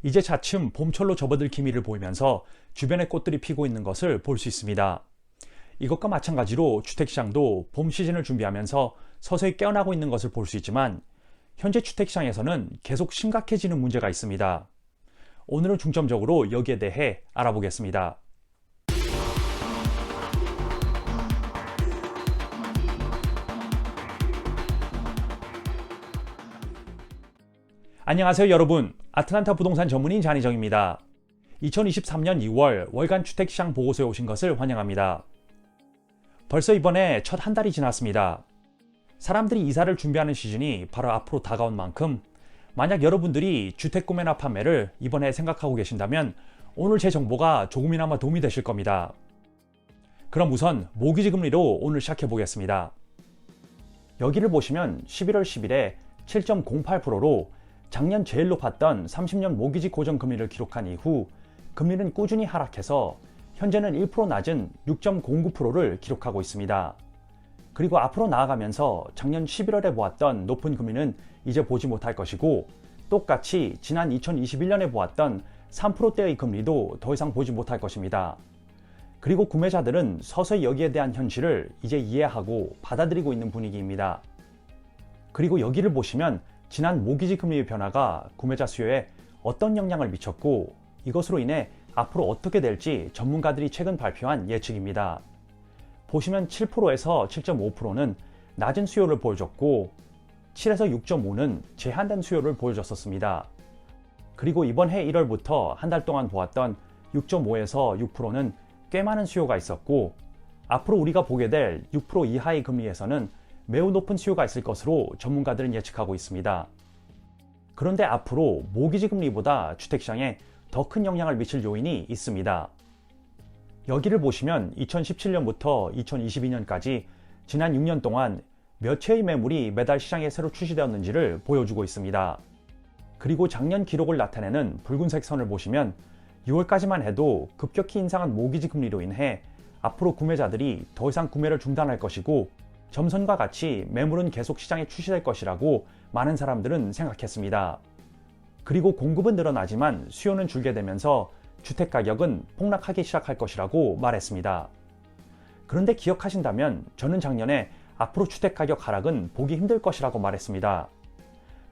이제 차츰 봄철로 접어들 기미를 보이면서 주변에 꽃들이 피고 있는 것을 볼 수 있습니다. 이것과 마찬가지로 주택시장도 봄 시즌을 준비하면서 서서히 깨어나고 있는 것을 볼 수 있지만 현재 주택시장에서는 계속 심각해지는 문제가 있습니다. 오늘은 중점적으로 여기에 대해 알아보겠습니다. 안녕하세요 여러분, 아틀란타 부동산 전문인 잔희정입니다. 2023년 2월 월간 주택시장 보고서에 오신 것을 환영합니다. 벌써 이번에 첫 한 달이 지났습니다. 사람들이 이사를 준비하는 시즌이 바로 앞으로 다가온 만큼 만약 여러분들이 주택 구매나 판매를 이번에 생각하고 계신다면 오늘 제 정보가 조금이나마 도움이 되실 겁니다. 그럼 우선 모기지 금리로 오늘 시작해 보겠습니다. 여기를 보시면 11월 10일에 7.08%로 작년 제일 높았던 30년 모기지 고정금리를 기록한 이후 금리는 꾸준히 하락해서 현재는 1% 낮은 6.09%를 기록하고 있습니다. 그리고 앞으로 나아가면서 작년 11월에 보았던 높은 금리는 이제 보지 못할 것이고 똑같이 지난 2021년에 보았던 3%대의 금리도 더 이상 보지 못할 것입니다. 그리고 구매자들은 서서히 여기에 대한 현실을 이제 이해하고 받아들이고 있는 분위기입니다. 그리고 여기를 보시면 지난 모기지 금리의 변화가 구매자 수요에 어떤 영향을 미쳤고 이것으로 인해 앞으로 어떻게 될지 전문가들이 최근 발표한 예측입니다. 보시면 7%에서 7.5%는 낮은 수요를 보여줬고 7에서 6.5는 제한된 수요를 보여줬었습니다. 그리고 이번 해 1월부터 한 달 동안 보았던 6.5에서 6%는 꽤 많은 수요가 있었고 앞으로 우리가 보게 될 6% 이하의 금리에서는 매우 높은 수요가 있을 것으로 전문가들은 예측하고 있습니다. 그런데 앞으로 모기지 금리보다 주택시장에 더 큰 영향을 미칠 요인이 있습니다. 여기를 보시면 2017년부터 2022년까지 지난 6년 동안 몇 채의 매물이 매달 시장에 새로 출시되었는지를 보여주고 있습니다. 그리고 작년 기록을 나타내는 붉은색 선을 보시면 6월까지만 해도 급격히 인상한 모기지 금리로 인해 앞으로 구매자들이 더 이상 구매를 중단할 것이고 점선과 같이 매물은 계속 시장에 출시될 것이라고 많은 사람들은 생각했습니다. 그리고 공급은 늘어나지만 수요는 줄게 되면서 주택 가격은 폭락하기 시작할 것이라고 말했습니다. 그런데 기억하신다면 저는 작년에 앞으로 주택 가격 하락은 보기 힘들 것이라고 말했습니다.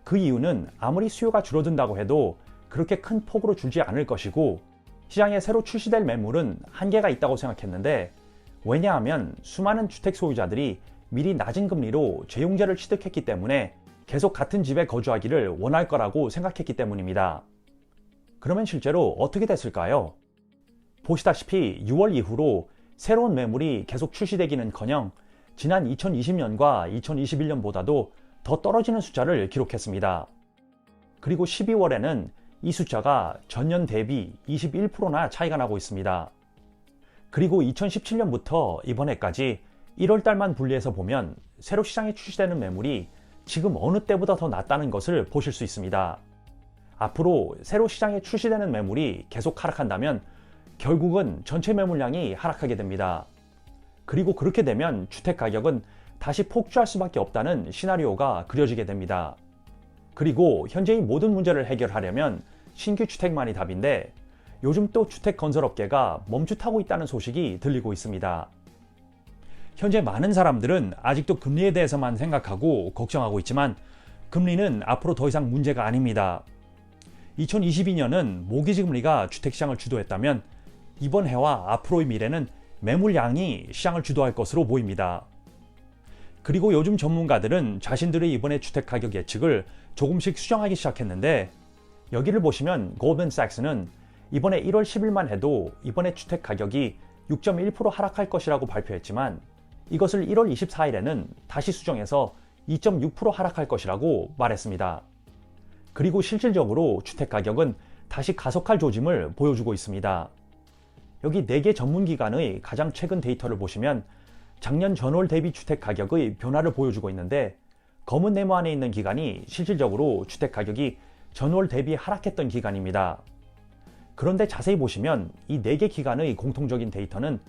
그 이유는 아무리 수요가 줄어든다고 해도 그렇게 큰 폭으로 줄지 않을 것이고 시장에 새로 출시될 매물은 한계가 있다고 생각했는데 왜냐하면 수많은 주택 소유자들이 미리 낮은 금리로 재용제를 취득했기 때문에 계속 같은 집에 거주하기를 원할 거라고 생각했기 때문입니다. 그러면 실제로 어떻게 됐을까요? 보시다시피 6월 이후로 새로운 매물이 계속 출시되기는커녕 지난 2020년과 2021년보다도 더 떨어지는 숫자를 기록했습니다. 그리고 12월에는 이 숫자가 전년 대비 21%나 차이가 나고 있습니다. 그리고 2017년부터 이번해까지 1월달만 분리해서 보면 새로 시장에 출시되는 매물이 지금 어느 때보다 더 낮다는 것을 보실 수 있습니다. 앞으로 새로 시장에 출시되는 매물이 계속 하락한다면 결국은 전체 매물량이 하락하게 됩니다. 그리고 그렇게 되면 주택 가격은 다시 폭주할 수밖에 없다는 시나리오가 그려지게 됩니다. 그리고 현재의 모든 문제를 해결하려면 신규 주택만이 답인데 요즘 또 주택 건설업계가 멈칫하고 있다는 소식이 들리고 있습니다. 현재 많은 사람들은 아직도 금리에 대해서만 생각하고 걱정하고 있지만 금리는 앞으로 더 이상 문제가 아닙니다. 2022년은 모기지 금리가 주택시장을 주도했다면 이번 해와 앞으로의 미래는 매물량이 시장을 주도할 것으로 보입니다. 그리고 요즘 전문가들은 자신들의 이번의 주택 가격 예측을 조금씩 수정하기 시작했는데 여기를 보시면 골드맨삭스는 이번에 1월 10일만 해도 이번에 주택 가격이 6.1% 하락할 것이라고 발표했지만 이것을 1월 24일에는 다시 수정해서 2.6% 하락할 것이라고 말했습니다. 그리고 실질적으로 주택 가격은 다시 가속할 조짐을 보여주고 있습니다. 여기 4개 전문기관의 가장 최근 데이터를 보시면 작년 전월 대비 주택 가격의 변화를 보여주고 있는데 검은 네모 안에 있는 기간이 실질적으로 주택 가격이 전월 대비 하락했던 기간입니다. 그런데 자세히 보시면 이 4개 기관의 공통적인 데이터는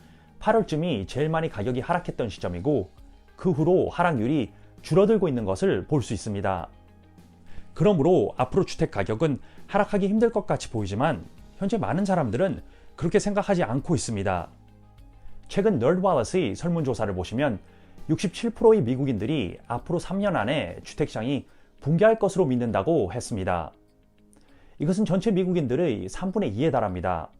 8월쯤이 제일 많이 가격이 하락했던 시점이고 그 후로 하락률이 줄어들고 있는 것을 볼 수 있습니다. 그러므로 앞으로 주택 가격은 하락하기 힘들 것 같이 보이지만 현재 많은 사람들은 그렇게 생각하지 않고 있습니다. 최근 널드왈렛의 설문조사를 보시면 67%의 미국인들이 앞으로 3년 안에 주택시장이 붕괴할 것으로 믿는다고 했습니다. 이것은 전체 미국인들의 3분의 2에 달합니다.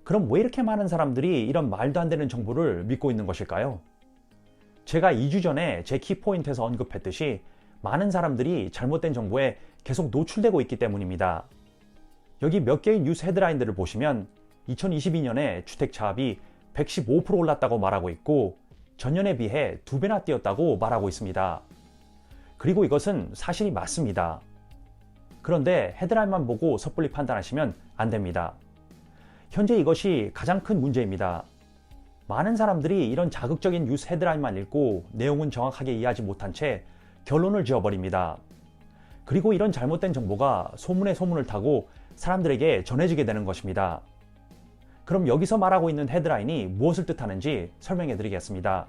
그럼 왜 이렇게 많은 사람들이 이런 말도 안 되는 정보를 믿고 있는 것일까요? 제가 2주 전에 제 키포인트에서 언급했듯이 많은 사람들이 잘못된 정보에 계속 노출되고 있기 때문입니다. 여기 몇 개의 뉴스 헤드라인들을 보시면 2022년에 주택 차압이 115% 올랐다고 말하고 있고 전년에 비해 2배나 뛰었다고 말하고 있습니다. 그리고 이것은 사실이 맞습니다. 그런데 헤드라인만 보고 섣불리 판단하시면 안 됩니다. 현재 이것이 가장 큰 문제입니다. 많은 사람들이 이런 자극적인 뉴스 헤드라인만 읽고 내용은 정확하게 이해하지 못한 채 결론을 지어버립니다. 그리고 이런 잘못된 정보가 소문에 소문을 타고 사람들에게 전해지게 되는 것입니다. 그럼 여기서 말하고 있는 헤드라인이 무엇을 뜻하는지 설명해 드리겠습니다.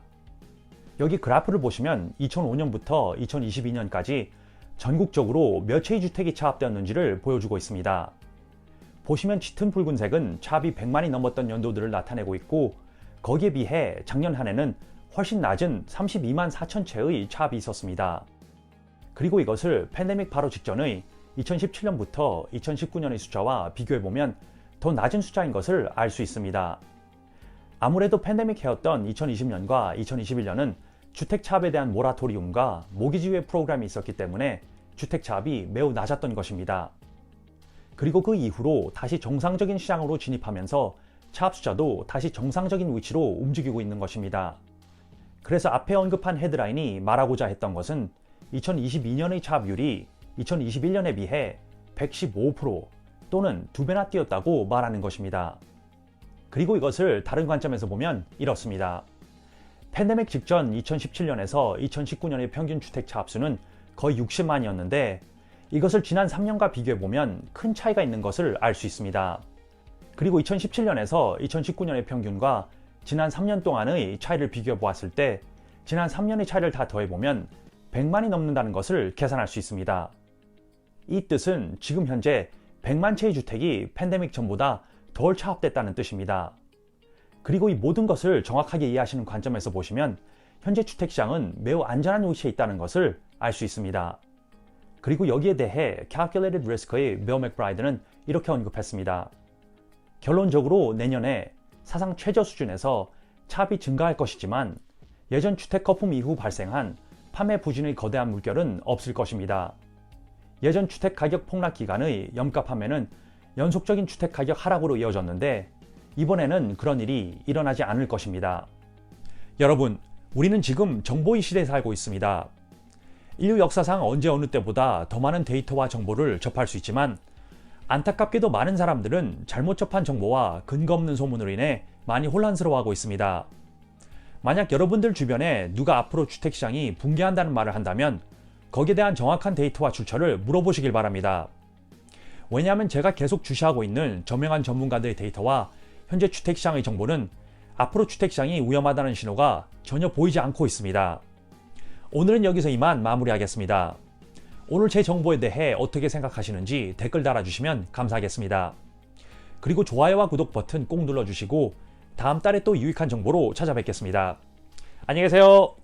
여기 그래프를 보시면 2005년부터 2022년까지 전국적으로 몇 채의 주택이 차압되었는지를 보여주고 있습니다. 보시면 짙은 붉은색은 차압이 100만이 넘었던 연도들을 나타내고 있고 거기에 비해 작년 한 해는 훨씬 낮은 32만 4천 채의 차압이 있었습니다. 그리고 이것을 팬데믹 바로 직전의 2017년부터 2019년의 숫자와 비교해보면 더 낮은 숫자인 것을 알 수 있습니다. 아무래도 팬데믹 해였던 2020년과 2021년은 주택 차압에 대한 모라토리움과 모기지유예 프로그램이 있었기 때문에 주택 차압이 매우 낮았던 것입니다. 그리고 그 이후로 다시 정상적인 시장으로 진입하면서 차압 숫자도 다시 정상적인 위치로 움직이고 있는 것입니다. 그래서 앞에 언급한 헤드라인이 말하고자 했던 것은 2022년의 차압률이 2021년에 비해 115% 또는 2배나 뛰었다고 말하는 것입니다. 그리고 이것을 다른 관점에서 보면 이렇습니다. 팬데믹 직전 2017년에서 2019년의 평균 주택 차압수는 거의 60만이었는데 이것을 지난 3년과 비교해보면 큰 차이가 있는 것을 알 수 있습니다. 그리고 2017년에서 2019년의 평균과 지난 3년 동안의 차이를 비교해 보았을 때 지난 3년의 차이를 다 더해보면 100만이 넘는다는 것을 계산할 수 있습니다. 이 뜻은 지금 현재 100만 채의 주택이 팬데믹 전보다 덜 차압됐다는 뜻입니다. 그리고 이 모든 것을 정확하게 이해하시는 관점에서 보시면 현재 주택시장은 매우 안전한 위치에 있다는 것을 알 수 있습니다. 그리고 여기에 대해 Calculated Risk의 빌 맥브라이드는 이렇게 언급했습니다. 결론적으로 내년에 사상 최저 수준에서 차압이 증가할 것이지만 예전 주택 거품 이후 발생한 판매 부진의 거대한 물결은 없을 것입니다. 예전 주택 가격 폭락 기간의 염가 판매는 연속적인 주택 가격 하락으로 이어졌는데 이번에는 그런 일이 일어나지 않을 것입니다. 여러분, 우리는 지금 정보의 시대에 살고 있습니다. 인류 역사상 언제 어느 때보다 더 많은 데이터와 정보를 접할 수 있지만 안타깝게도 많은 사람들은 잘못 접한 정보와 근거 없는 소문으로 인해 많이 혼란스러워하고 있습니다. 만약 여러분들 주변에 누가 앞으로 주택시장이 붕괴한다는 말을 한다면 거기에 대한 정확한 데이터와 출처를 물어보시길 바랍니다. 왜냐하면 제가 계속 주시하고 있는 저명한 전문가들의 데이터와 현재 주택시장의 정보는 앞으로 주택시장이 위험하다는 신호가 전혀 보이지 않고 있습니다. 오늘은 여기서 이만 마무리하겠습니다. 오늘 제 정보에 대해 어떻게 생각하시는지 댓글 달아주시면 감사하겠습니다. 그리고 좋아요와 구독 버튼 꼭 눌러주시고 다음 달에 또 유익한 정보로 찾아뵙겠습니다. 안녕히 계세요.